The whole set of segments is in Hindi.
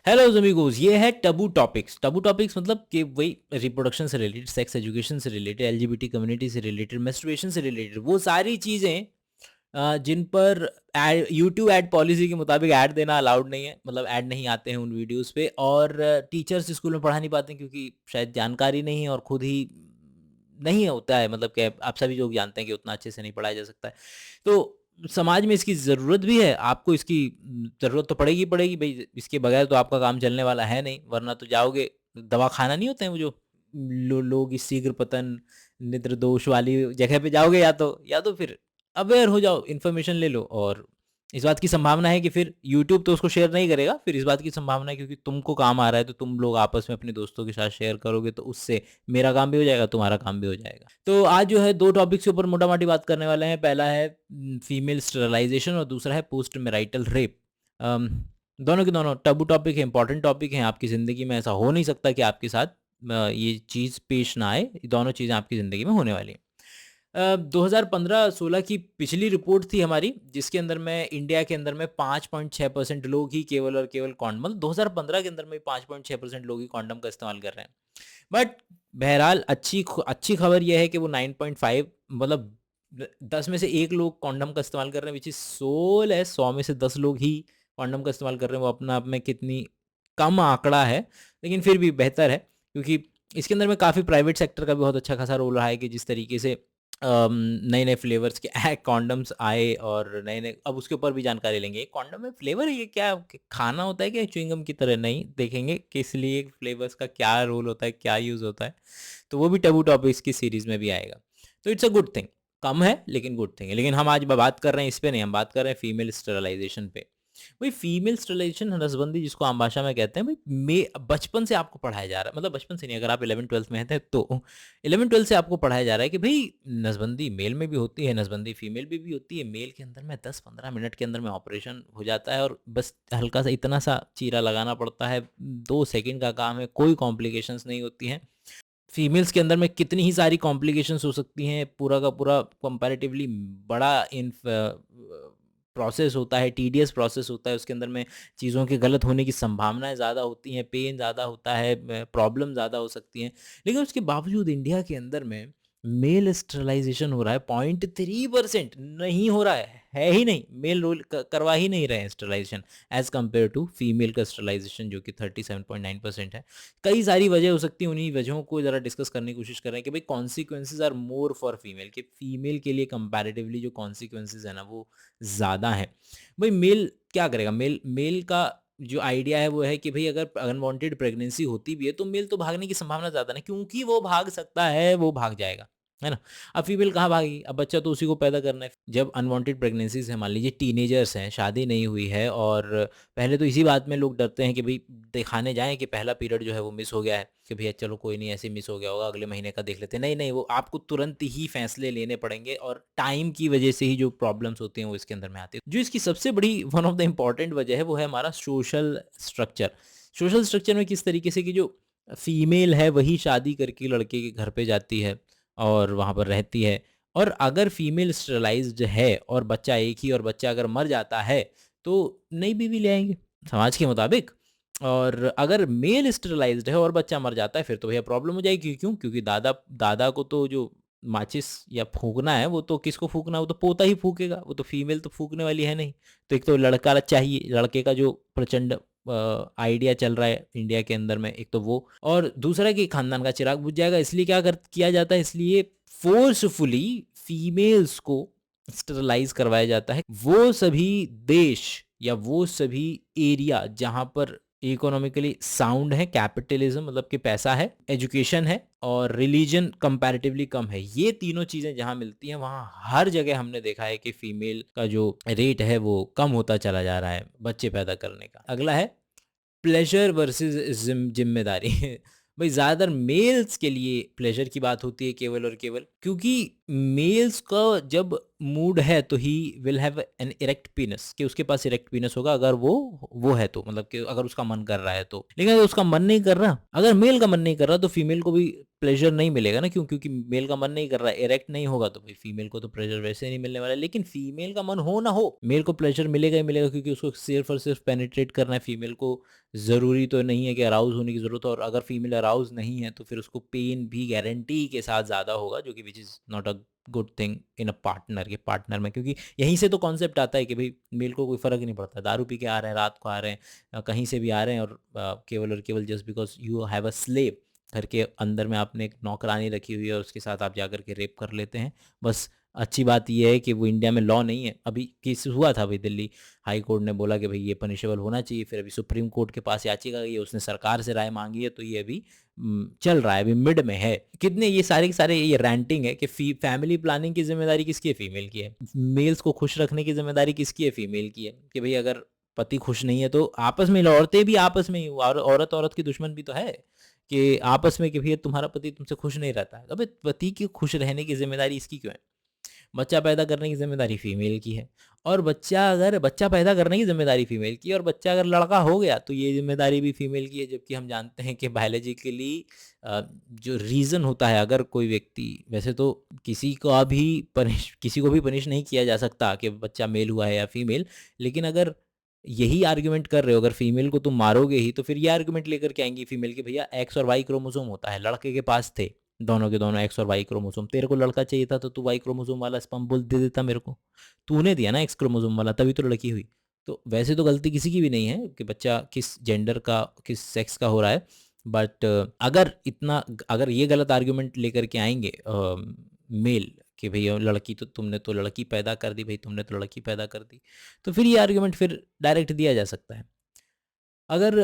हेलो अमीगोस, ये है टबू टॉपिक्स। टबू टॉपिक्स मतलब कि वही रिप्रोडक्शन से रिलेटेड, सेक्स एजुकेशन से रिलेटेड, एलजीबीटी कम्युनिटी से रिलेटेड, मेस्टुरेशन से रिलेटेड, वो सारी चीज़ें जिन पर यूट्यूब एड पॉलिसी के मुताबिक ऐड देना अलाउड नहीं है, मतलब ऐड नहीं आते हैं उन वीडियोस पे। और टीचर्स स्कूल में पढ़ा नहीं पाते हैं क्योंकि शायद जानकारी नहीं है और खुद ही नहीं होता है, मतलब कि आप सभी लोग जानते हैं कि उतना अच्छे से नहीं पढ़ाया जा सकता है। तो समाज में इसकी ज़रूरत भी है, आपको इसकी ज़रूरत तो पड़ेगी पड़ेगी भाई, इसके बगैर तो आपका काम चलने वाला है नहीं, वरना तो जाओगे दवा खाना नहीं होते हैं वो जो लोग इस शीघ्र पतन निद्र दोष वाली जगह पे जाओगे, या तो फिर अवेयर हो जाओ, इन्फॉर्मेशन ले लो। और इस बात की संभावना है कि फिर यूट्यूब तो उसको शेयर नहीं करेगा, फिर इस बात की संभावना है क्योंकि तुमको काम आ रहा है तो तुम लोग आपस में अपने दोस्तों के साथ शेयर करोगे, तो उससे मेरा काम भी हो जाएगा, तुम्हारा काम भी हो जाएगा। तो आज जो है दो टॉपिक्स के ऊपर मोटा मोटी बात करने वाले हैं। पहला है फीमेल स्टरलाइजेशन और दूसरा है पोस्ट मैरिटल रेप। दोनों के दोनों टबू टॉपिक है, इंपॉर्टेंट टॉपिक हैं। आपकी ज़िंदगी में ऐसा हो नहीं सकता कि आपके साथ ये चीज़ पेश ना आए। दोनों चीज़ें आपकी ज़िंदगी में होने वाली हैं। 2015-16 की पिछली रिपोर्ट थी हमारी, जिसके अंदर में इंडिया के अंदर में 5.6% लोग ही केवल और केवल कॉन्डम, मतलब 2015 के अंदर में 5.6% लोग ही कॉन्डम का इस्तेमाल कर रहे हैं। बट बहरहाल अच्छी खबर यह है कि वो 9.5, मतलब 10 में से एक लोग कॉन्डम का इस्तेमाल कर रहे हैं, विच इज सोल है। 100 में से 10 लोग ही कॉन्डम का इस्तेमाल कर रहे हैं। वो अपना आप में कितनी कम आंकड़ा है, लेकिन फिर भी बेहतर है, क्योंकि इसके अंदर में काफ़ी प्राइवेट सेक्टर का भी बहुत अच्छा खासा रोल रहा है कि जिस तरीके से नए नए फ्लेवर्स के कॉन्डम्स आए, और नए नए, अब उसके ऊपर भी जानकारी लेंगे। कॉन्डम में फ्लेवर ये क्या खाना होता है क्या च्युइंगम की तरह? नहीं, देखेंगे कि इसलिए फ्लेवर्स का क्या रोल होता है, क्या यूज़ होता है। तो वो भी टबू टॉपिक्स की सीरीज़ में भी आएगा। तो इट्स अ गुड थिंग, कम है लेकिन गुड थिंग है। लेकिन हम आज बात कर रहे हैं इस पे नहीं, हम बात कर रहे हैं फीमेल स्टरलाइजेशन पे। भाई फीमेल स्टरलाइजेशन, नसबंदी जिसको आम भाषा में कहते हैं, भाई बचपन से आपको पढ़ाया जा रहा है, मतलब बचपन से नहीं, अगर आप 11th-12th में हैं तो 11th-12th से आपको पढ़ाया जा रहा है कि भाई नसबंदी मेल में भी होती है, नसबंदी फीमेल में भी होती है। मेल के अंदर में 10-15 मिनट के अंदर में ऑपरेशन हो जाता है, और बस हल्का सा इतना सा चीरा लगाना पड़ता है, 2 सेकंड का काम है, कोई कॉम्प्लिकेशंस नहीं होती हैं। फीमेल्स के अंदर में कितनी ही सारी कॉम्प्लिकेशंस हो सकती हैं, पूरा का पूरा कंपैरेटिवली बड़ा इन प्रोसेस होता है, टीडियस प्रोसेस होता है। उसके अंदर में चीज़ों के गलत होने की संभावनाएं ज़्यादा होती हैं, पेन ज़्यादा होता है, प्रॉब्लम ज़्यादा हो सकती हैं। लेकिन उसके बावजूद इंडिया के अंदर में मेल स्टरलाइजेशन हो रहा है 0.3%, नहीं हो रहा है ही नहीं। मेल रोल करवा ही नहीं रहे हैं sterilization, as compared to female का स्टरलाइजेशन जो कि 37.9% है। कई सारी वजह हो सकती हैं, उन्हीं वजहों को ज़रा डिस्कस करने की कोशिश कर रहे हैं कि भाई consequences are more for female, कि फीमेल के लिए कंपैरेटिवली जो कॉन्सिक्वेंसेज है ना वो ज़्यादा है। भाई मेल क्या करेगा? मेल मेल का जो आइडिया है वो है कि भाई अगर अनवांटेड प्रेगनेंसी होती भी है तो मेल तो भागने की संभावना ज़्यादा नहीं, क्योंकि वो भाग सकता है, वो भाग जाएगा, है ना? अब फीमेल कहाँ भागेगी? अब बच्चा तो उसी को पैदा करना है। जब अनवांटेड प्रेगनेंसीज है, मान लीजिए टीनेजर्स हैं, शादी नहीं हुई है, और पहले तो इसी बात में लोग डरते हैं कि भाई दिखाने जाएँ कि पहला पीरियड जो है वो मिस हो गया है, कि भैया चलो कोई नहीं, ऐसे मिस हो गया होगा, अगले महीने का देख लेते हैं। नहीं, नहीं, वो आपको तुरंत ही फैसले लेने पड़ेंगे, और टाइम की वजह से ही जो प्रॉब्लम्स होती हैं वो इसके अंदर में आती है। जो इसकी सबसे बड़ी वन ऑफ द इम्पॉर्टेंट वजह है वो है हमारा सोशल स्ट्रक्चर। सोशल स्ट्रक्चर में किस तरीके से कि जो फीमेल है वही शादी करके लड़के के घर पे जाती है और वहाँ पर रहती है। और अगर फीमेल स्टरलाइज्ड है और बच्चा एक ही, और बच्चा अगर मर जाता है तो नई बीवी ले आएंगे समाज के मुताबिक। और अगर मेल स्टरलाइज्ड है और बच्चा मर जाता है फिर तो भैया प्रॉब्लम हो जाएगी। क्यों? क्योंकि दादा दादा को तो जो माचिस या फूकना है, वो तो किसको फूकना है? वो तो पोता ही फूकेगा, वो तो फीमेल तो फूकने वाली है नहीं। तो एक तो लड़का चाहिए, लड़के का जो प्रचंड आइडिया चल रहा है इंडिया के अंदर में, एक तो वो, और दूसरा कि खानदान का चिराग बुझ जाएगा। इसलिए क्या किया जाता है, इसलिए फोर्सफुली फीमेल्स को स्टरलाइज करवाया जाता है। वो सभी देश या वो सभी एरिया जहां पर इकोनॉमिकली साउंड है, कैपिटलिज्म मतलब कि पैसा है, एजुकेशन है, और रिलीजन कंपैरेटिवली कम है, ये तीनों चीजें जहां मिलती हैं वहां हर जगह हमने देखा है कि फीमेल का जो रेट है वो कम होता चला जा रहा है बच्चे पैदा करने का। अगला है प्लेजर वर्सेस जिम्मेदारी। भाई ज़्यादातर मेल्स के लिए प्लेजर की बात होती है केवल और केवल, क्योंकि मेल्स का जब मूड है तो he will have an erect पीनस, कि उसके पास इरेक्ट पीनस होगा अगर वो है तो, मतलब कि अगर उसका मन कर रहा है तो। लेकिन अगर उसका मन नहीं कर रहा, अगर मेल का मन नहीं कर रहा तो फीमेल को भी प्लेजर नहीं मिलेगा ना, क्यों? क्योंकि मेल का मन नहीं कर रहा है, इरेक्ट नहीं होगा तो भाई फीमेल को तो प्लेजर वैसे नहीं मिलने वाला है। लेकिन फीमेल का मन हो ना हो, मेल को प्लेजर मिलेगा ही मिलेगा, क्योंकि उसको सिर्फ और सिर्फ पेनिट्रेट करना है। फीमेल को ज़रूरी तो नहीं है कि अराउज होने की ज़रूरत है, और अगर फीमेल अराउज नहीं है तो फिर उसको पेन भी गारंटी के साथ ज़्यादा होगा, जो कि which is not a good thing in a partner, के पार्टनर में। क्योंकि यहीं से तो कॉन्सेप्ट आता है कि भाई मेल को कोई फ़र्क ही नहीं पड़ता, दारू पी के आ रहे हैं, रात को आ रहे हैं, कहीं से भी आ रहे हैं, और केवल और केवल just because you have a slave, घर के अंदर में आपने एक नौकरानी रखी हुई है और उसके साथ आप जाकर के रेप कर लेते हैं। बस अच्छी बात यह है कि वो इंडिया में लॉ नहीं है। अभी केस हुआ था, भाई दिल्ली हाई कोर्ट ने बोला कि भाई ये पनिशेबल होना चाहिए। फिर अभी सुप्रीम कोर्ट के पास याचिका गई है, उसने सरकार से राय मांगी है, तो ये अभी चल रहा है, अभी मिड में है। कितने ये सारे के सारे ये रैंटिंग है कि फैमिली प्लानिंग की जिम्मेदारी किसकी है? फीमेल की है। मेल्स को खुश रखने की जिम्मेदारी किसकी है? फीमेल की है। कि भाई अगर पति खुश नहीं है तो आपस में, औरतें भी आपस में ही, औरत औरत की दुश्मन भी तो है, कि आपस में कि भैया तुम्हारा पति तुमसे खुश नहीं रहता है, अबे पति की खुश रहने की जिम्मेदारी इसकी क्यों है? बच्चा पैदा करने की ज़िम्मेदारी फ़ीमेल की है, और बच्चा पैदा करने की ज़िम्मेदारी फ़ीमेल की है, और बच्चा अगर लड़का हो गया तो ये ज़िम्मेदारी भी फ़ीमेल की है। जबकि हम जानते हैं कि बायोलॉजिकली जो रीज़न होता है, अगर कोई व्यक्ति, वैसे तो किसी को भी पनिश नहीं किया जा सकता कि बच्चा मेल हुआ है या फीमेल, लेकिन अगर यही आर्गुमेंट कर रहे हो, अगर फीमेल को तुम मारोगे ही तो फिर ये आर्गुमेंट लेकर के आएंगी फीमेल के, भैया एक्स और वाई क्रोमोसोम होता है, लड़के के पास थे दोनों के दोनों एक्स और वाई क्रोमोसोम, तेरे को लड़का चाहिए था तो तू वाई क्रोमोसोम वाला स्पर्म बोल दे देता मेरे को, तूने दिया ना एक्स क्रोमोसोम वाला, तभी तो लड़की हुई। तो वैसे तो गलती किसी की भी नहीं है कि बच्चा किस जेंडर का, किस सेक्स का हो रहा है। बट अगर ये गलत आर्ग्यूमेंट लेकर के आएंगे मेल, कि भैया लड़की तो तुमने तो लड़की पैदा कर दी, भाई तुमने तो लड़की पैदा कर दी, तो फिर ये आर्ग्यूमेंट फिर डायरेक्ट दिया जा सकता है। अगर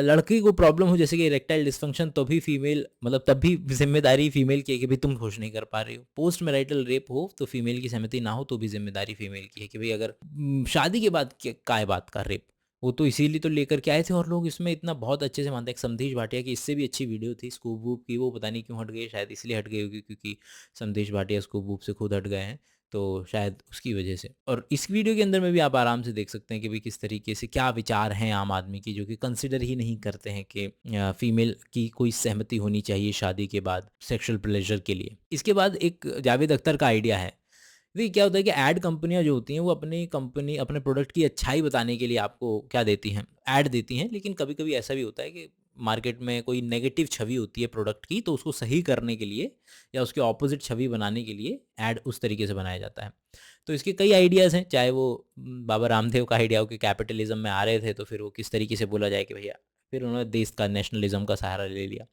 लड़की को प्रॉब्लम हो जैसे कि इरेक्टाइल डिस्फंक्शन, तो भी फीमेल, मतलब तब भी जिम्मेदारी फीमेल की है कि भाई तुम खुश नहीं कर पा रही हो। पोस्ट मैरिटल रेप हो तो फीमेल की सहमति ना हो तो भी जिम्मेदारी फीमेल की है, कि भाई अगर शादी के बाद का है बात का रेप, वो तो इसीलिए तो लेकर के आए थे, और लोग इसमें इतना बहुत अच्छे से मानते हैं। एक समधीश भाटिया की इससे भी अच्छी वीडियो थी स्कूप वूप की, वो पता नहीं क्यों हट गई, शायद इसलिए हट गई होगी क्योंकि समधीश भाटिया स्कूप वूप से खुद हट गए हैं, तो शायद उसकी वजह से। और इस वीडियो के अंदर में भी आप आराम से देख सकते हैं कि भाई किस तरीके से क्या विचार हैं आम आदमी की, जो कि कंसिडर ही नहीं करते हैं कि फीमेल की कोई सहमति होनी चाहिए शादी के बाद सेक्सुअल प्लेजर के लिए। इसके बाद एक जावेद अख्तर का आइडिया है। देखिए क्या होता है कि ऐड कंपनियां जो होती हैं वो अपने प्रोडक्ट की अच्छाई बताने के लिए आपको क्या देती हैं, ऐड देती हैं। लेकिन कभी कभी ऐसा भी होता है कि मार्केट में कोई नेगेटिव छवि होती है प्रोडक्ट की, तो उसको सही करने के लिए या उसके ऑपोजिट छवि बनाने के लिए ऐड उस तरीके से बनाया जाता है। तो इसके कई आइडियाज़ हैं, चाहे वो बाबा रामदेव का आइडिया हो कि कैपिटलिज्म में आ रहे थे तो फिर वो किस तरीके से बोला जाए कि भैया, फिर उन्होंने देश का नेशनलिज्म का सहारा ले लिया।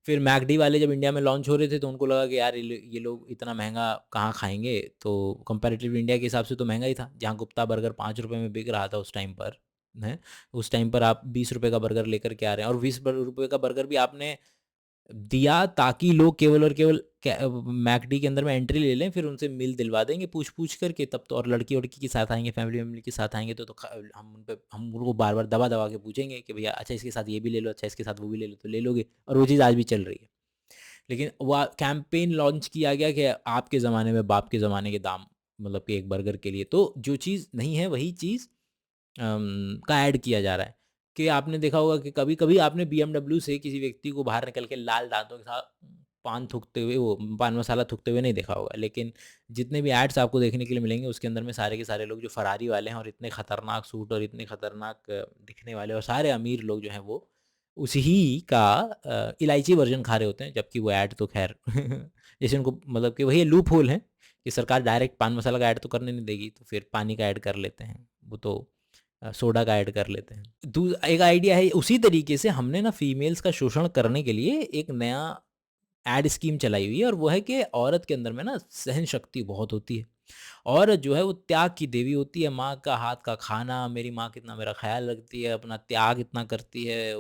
फिर मैकडी वाले जब इंडिया में लॉन्च हो रहे थे तो उनको लगा कि यार ये लोग इतना महंगा कहाँ खाएंगे, तो कंपैरेटिव इंडिया के हिसाब से तो महंगा ही था। जहाँ गुप्ता बर्गर 5 रुपये में बिक रहा था उस टाइम पर, है, उस टाइम पर आप 20 रुपये का बर्गर लेकर के आ रहे हैं, और 20 रुपये का बर्गर भी आपने दिया ताकि लोग केवल और केवल मैकडी के अंदर में एंट्री ले लें, फिर उनसे मिल दिलवा देंगे पूछ पूछ करके तब तो। और लड़की वड़की के साथ आएंगे, फैमिली वैमिली के साथ आएंगे तो हम उनको बार बार दबा दबा के पूछेंगे कि भैया अच्छा इसके साथ ये भी ले लो, अच्छा इसके साथ वो भी ले लो, तो ले लोगे। और वो चीज़ आज भी चल रही है। लेकिन वो कैंपेन लॉन्च किया गया कि आपके ज़माने में बाप के ज़माने के दाम, मतलब कि एक बर्गर के लिए, तो जो चीज़ नहीं है वही चीज़ का ऐड किया जा रहा है। कि आपने देखा होगा कि कभी-कभी आपने बीएमडब्ल्यू से किसी व्यक्ति को बाहर निकल के लाल दाँतों के साथ पान थूकते हुए, वो पान मसाला थूकते हुए नहीं देखा होगा। लेकिन जितने भी एड्स आपको देखने के लिए मिलेंगे उसके अंदर में सारे के सारे लोग जो फरारी वाले हैं और इतने खतरनाक सूट और इतने खतरनाक दिखने वाले और सारे अमीर लोग जो हैं वो उसी ही का इलायची वर्ज़न खा रहे होते हैं। जबकि वो ऐड तो ख़ैर जैसे उनको, मतलब कि वही लूप होल है कि सरकार डायरेक्ट पान मसाला का ऐड तो करने नहीं देगी, तो फिर पानी का ऐड कर लेते हैं। वो तो सोडा का ऐड कर लेते हैं। एक आइडिया है उसी तरीके से, हमने ना फीमेल्स का शोषण करने के लिए एक नया एड स्कीम चलाई हुई है, और वो है कि औरत के अंदर में ना सहन शक्ति बहुत होती है। औरत जो है वो त्याग की देवी होती है। माँ का हाथ का खाना, मेरी माँ कितना मेरा ख्याल रखती है, अपना त्याग इतना करती है,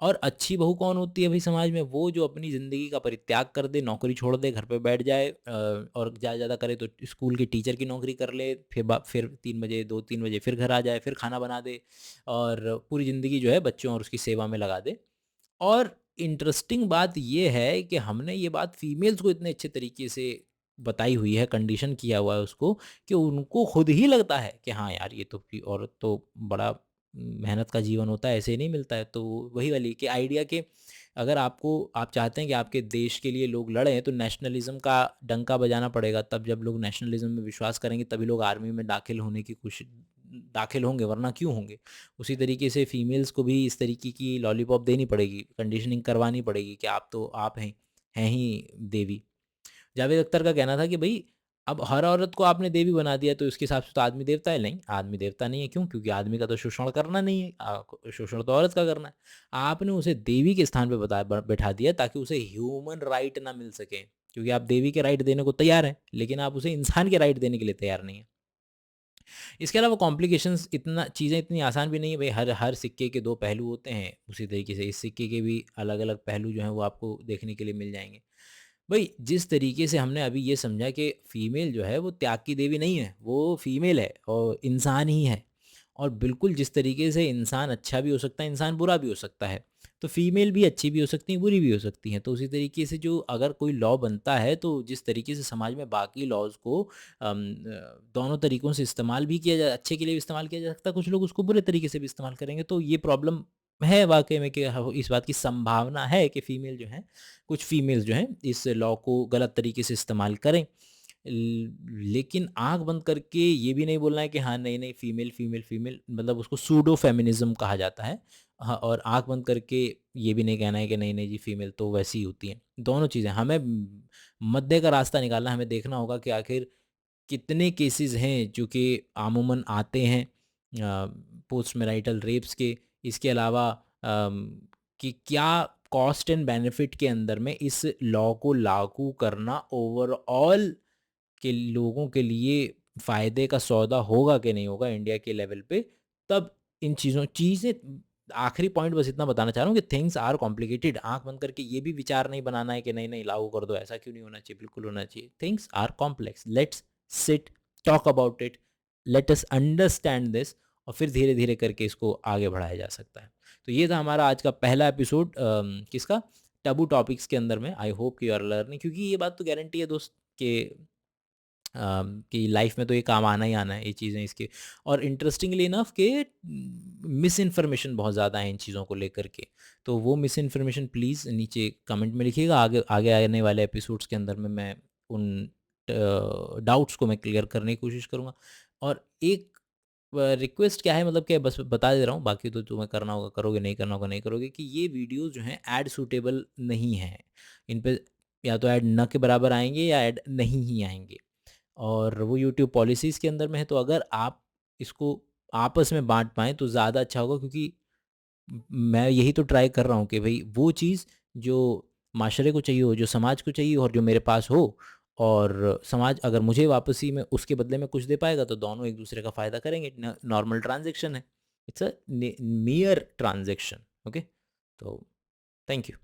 और अच्छी बहू कौन होती है भाई समाज में? वो जो अपनी ज़िंदगी का परित्याग कर दे, नौकरी छोड़ दे, घर पे बैठ जाए, और ज़्यादा ज़्यादा करे तो स्कूल के टीचर की नौकरी कर ले, फिर 3 बजे 2-3 बजे फिर घर आ जाए, फिर खाना बना दे, और पूरी ज़िंदगी जो है बच्चों और उसकी सेवा में लगा दे। और इंटरेस्टिंग बात ये है कि हमने ये बात फीमेल्स को इतने अच्छे तरीके से बताई हुई है, कंडीशन किया हुआ है उसको कि उनको खुद ही लगता है कि हाँ यार ये तो औरत तो बड़ा मेहनत का जीवन होता है, ऐसे ही नहीं मिलता है। तो वही वाली कि आइडिया कि अगर आप चाहते हैं कि आपके देश के लिए लोग लड़ें, तो नेशनलिज्म का डंका बजाना पड़ेगा। तब जब लोग नेशनलिज्म में विश्वास करेंगे तभी लोग आर्मी में दाखिल होंगे, वरना क्यों होंगे। उसी तरीके से फीमेल्स को भी इस तरीके की लॉलीपॉप देनी पड़ेगी, कंडीशनिंग करवानी पड़ेगी कि आप तो आप हैं ही देवी। जावेद अख्तर का कहना था कि भाई अब हर औरत को आपने देवी बना दिया तो इसके हिसाब से तो आदमी देवता है। नहीं, आदमी देवता नहीं है। क्यों? क्योंकि आदमी का तो शोषण करना नहीं है, शोषण तो औरत का करना है। आपने उसे देवी के स्थान पे बैठा दिया ताकि उसे ह्यूमन राइट ना मिल सके, क्योंकि आप देवी के राइट देने को तैयार हैं लेकिन आप उसे इंसान के राइट देने के लिए तैयार नहीं है। इसके अलावा कॉम्प्लिकेशंस, इतना चीज़ें इतनी आसान भी नहीं है भाई। हर हर सिक्के के दो पहलू होते हैं, उसी तरीके से इस सिक्के के भी अलग अलग पहलू जो हैं वो आपको देखने के लिए मिल जाएंगे। भाई जिस तरीके से हमने अभी ये समझा कि फीमेल जो है वो त्याग की देवी नहीं है, वो फीमेल है और इंसान ही है। और बिल्कुल जिस तरीके से इंसान अच्छा भी हो सकता है, इंसान बुरा भी हो सकता है, तो फीमेल भी अच्छी भी हो सकती हैं, बुरी भी हो सकती हैं। तो उसी तरीके से जो अगर कोई लॉ बनता है तो जिस तरीके से समाज में बाकी लॉज को दोनों तरीकों से इस्तेमाल भी किया जा, अच्छे के लिए भी इस्तेमाल किया जा सकता है, कुछ लोग उसको बुरे तरीके से भी इस्तेमाल करेंगे। तो ये प्रॉब्लम है वाकई में कि इस बात की संभावना है कि फीमेल जो है, कुछ फीमेल्स जो हैं इस लॉ को गलत तरीके से इस्तेमाल करें। लेकिन आँख बंद करके ये भी नहीं बोलना है कि हाँ, नहीं फीमेल फीमेल फीमेल, मतलब उसको सूडो फेमिनिज्म कहा जाता है। हाँ, और आँख बंद करके ये भी नहीं कहना है कि नहीं जी फीमेल तो वैसी ही होती हैं। दोनों चीज़ें हमें मध्य का रास्ता निकालना, हमें देखना होगा कि आखिर कितने केसेस हैं जो कि अमूमन आते हैं पोस्ट मैरिटल रेप्स के। इसके अलावा कि क्या कॉस्ट एंड बेनिफिट के अंदर में इस लॉ को लागू करना ओवरऑल के लोगों के लिए फ़ायदे का सौदा होगा कि नहीं होगा इंडिया के लेवल पे। तब इन चीज़ें आखिरी पॉइंट बस इतना बताना चाह रहा हूँ कि थिंग्स आर कॉम्प्लिकेटेड। आँख बंद करके ये भी विचार नहीं बनाना है कि नहीं लागू कर दो, ऐसा क्यों नहीं होना चाहिए, बिल्कुल होना चाहिए। Things are complex, let's sit, talk about it, let us understand this, और फिर धीरे धीरे करके इसको आगे बढ़ाया जा सकता है। तो ये था हमारा आज का पहला एपिसोड किसका, टबू टॉपिक्स के अंदर में। आई होप कि यू आर लर्निंग, क्योंकि ये बात तो गारंटी है दोस्त कि कि लाइफ में तो ये काम आना ही आना है ये चीज़ें इसके। और इंटरेस्टिंगली इनफ कि मिस इन्फॉर्मेशन बहुत ज़्यादा है इन चीज़ों को लेकर के। तो वो मिस इन्फॉर्मेशन प्लीज़ नीचे कमेंट में लिखिएगा। आगे आगे आने वाले एपिसोड्स के अंदर में मैं उन डाउट्स को मैं क्लियर करने की कोशिश करूँगा। और एक रिक्वेस्ट क्या है, मतलब कि बस बता दे रहा हूँ, बाकी तो तुम्हें करना होगा करोगे, नहीं करना होगा नहीं करोगे, कि ये वीडियोज़ जो हैं ऐड सूटेबल नहीं हैं। इन पे या तो ऐड न के बराबर आएँगे या ऐड नहीं ही आएँगे। और वो यूट्यूब पॉलिसीज़ के अंदर में है। तो अगर आप इसको आपस में बाँट पाएँ तो ज़्यादा अच्छा होगा, क्योंकि मैं यही तो ट्राई कर रहा हूँ कि भई वो चीज़ जो माशरे को चाहिए हो, जो समाज को चाहिए और जो मेरे पास हो, और समाज अगर मुझे वापसी में उसके बदले में कुछ दे पाएगा तो दोनों एक-दूसरे का फ़ायदा करेंगे। नॉर्मल ट्रांज़ैक्शन है। It's a मियर transaction. ओके? तो थैंक यू।